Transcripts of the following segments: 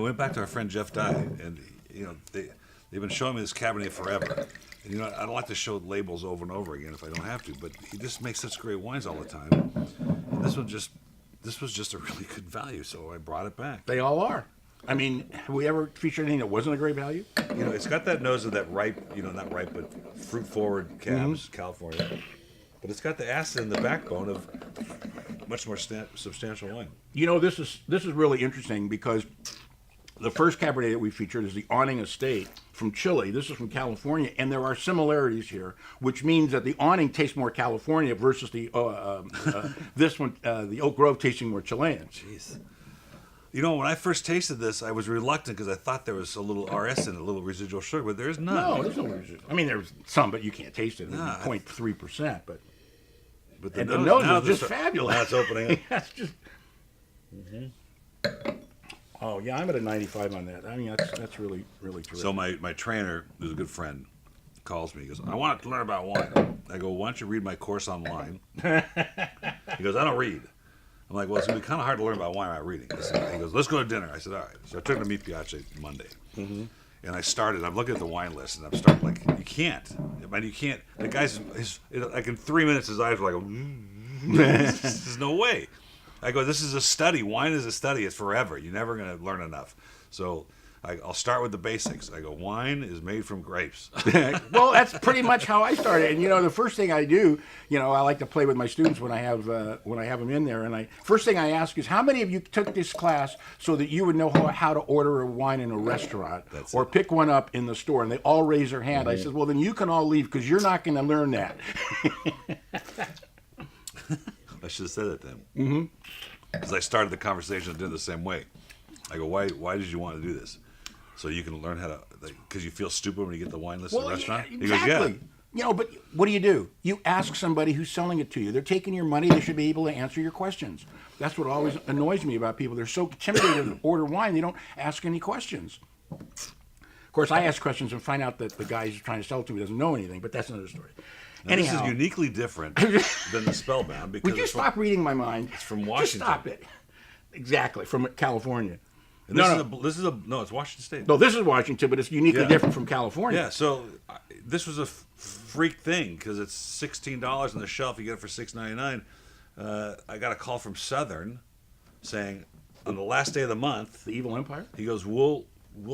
went back to our friend Jeff Dye, and they've been showing me this Cabernet forever. And I don't like to show labels over and over again if I don't have to, but he just makes such great wines all the time. And this was just a really good value, so I brought it back. They all are. I mean, have we ever featured anything that wasn't a great value? It's got that nose of that ripe, not ripe, but fruit-forward cabs, California. But it's got the acid in the backbone of much more substantial wine. This is really interesting because the first Cabernet that we featured is the Awning Estate from Chile. This is from California, and there are similarities here, which means that the Awning tastes more California versus the this one, the Oak Grove, tasting more Chilean. Jeez. When I first tasted this, I was reluctant because I thought there was a little RS in it, a little residual sugar, but there's none. No, there's no residual. I mean, there's some, but you can't taste it. It's 0.3%, but the nose is just fabulous. Now it's opening up. That's just. Oh yeah, I'm at a 95 on that. I mean, that's really, really terrific. So my trainer, who's a good friend, calls me. He goes, "I want to learn about wine." I go, "Why don't you read my course online?" He goes, "I don't read." I'm like, "Well, it's going to be kind of hard to learn about wine without reading." He goes, "Let's go to dinner." I said, "All right." So I took him to Meat Piace Monday. And I'm looking at the wine list, and I'm starting like, you can't. The guy's, like in 3 minutes, his eyes were like, there's no way. I go, this is a study. Wine is a study. It's forever. You're never going to learn enough. So I'll start with the basics. I go, wine is made from grapes. Well, that's pretty much how I started. And the first thing I do, I like to play with my students when I have them in there. And first thing I ask is, how many of you took this class so that you would know how to order a wine in a restaurant or pick one up in the store? And they all raise their hand. I said, well, then you can all leave because you're not going to learn that. I should have said it then. Because I started the conversation and did it the same way. I go, why did you want to do this? So you can learn how to, because you feel stupid when you get the wine list in the restaurant? Yeah, exactly. He goes, but what do? You ask somebody who's selling it to you. They're taking your money. They should be able to answer your questions. That's what always annoys me about people. They're so intimidated to order wine, they don't ask any questions. Of course, I ask questions and find out that the guy who's trying to sell it to me doesn't know anything, but that's another story. Now, anyhow, this is uniquely different than the Spellbound. Because would you stop reading my mind? It's from Washington. Just stop it. Exactly, from California. No, it's Washington State. No, this is Washington, but it's uniquely different from California. Yeah, so this was a freak thing because it's $16 on the shelf. You get it for $6.99. I got a call from Southern saying on the last day of the month, the Evil Empire. He goes, "We'll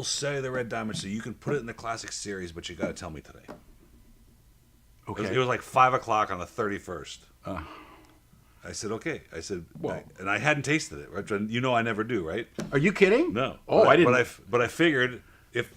sell you the Red Diamond so you can put it in the classic series, but you got to tell me today." Okay. It was like 5:00 on the 31st. I said, okay. I said, and I hadn't tasted it. Right? I never do, right? Are you kidding? No. Oh, I didn't. But I figured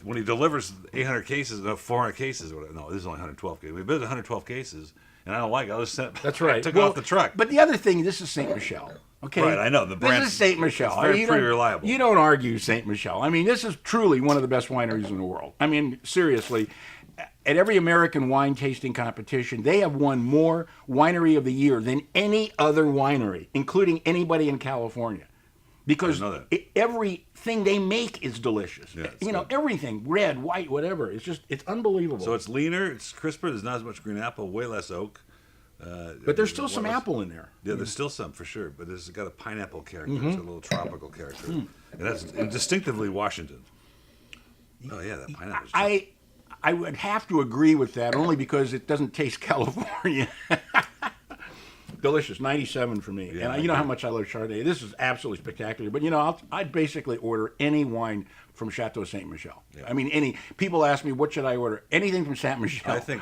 when he delivers 800 cases, 400 cases, or whatever, no, this is only 112 cases. We built 112 cases, and I don't like it. I'll just That's right. Took it off the truck. But the other thing, this is Saint Michel. Okay. Right, I know the brand. This is Saint Michel. It's pretty reliable. You don't argue Saint Michel. I mean, this is truly one of the best wineries in the world. I mean, seriously. At every American wine tasting competition, they have won more Winery of the Year than any other winery, including anybody in California. Because everything they make is delicious. Yeah, everything, red, white, whatever. It's unbelievable. So it's leaner, it's crisper, there's not as much green apple, way less oak. But there's still some apple in there. Yeah, there's still some, for sure. But it's got a pineapple character. It's a little tropical character. And that's distinctively Washington. Oh, yeah, that pineapple. I would have to agree with that, only because it doesn't taste California. Delicious, 97 for me. Yeah, and you know how much I love Chardonnay. This is absolutely spectacular. But I'd basically order any wine from Chateau Saint Michel. Yeah. I mean, people ask me what should I order? Anything from Saint Michel. I think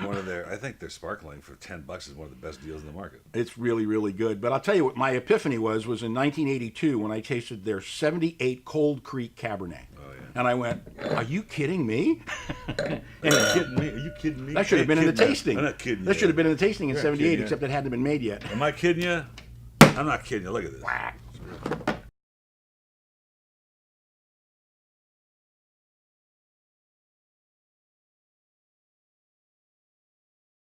their sparkling for $10 is one of the best deals in the market. It's really, really good. But I'll tell you what my epiphany was in 1982 when I tasted their 78 Cold Creek Cabernet. Oh, yeah. And I went, are you kidding me? Are you kidding me? That should have been in the tasting. I'm not kidding you. That should have been in the tasting in 78, except it hadn't been made yet. Am I kidding you? I'm not kidding you. Look at this.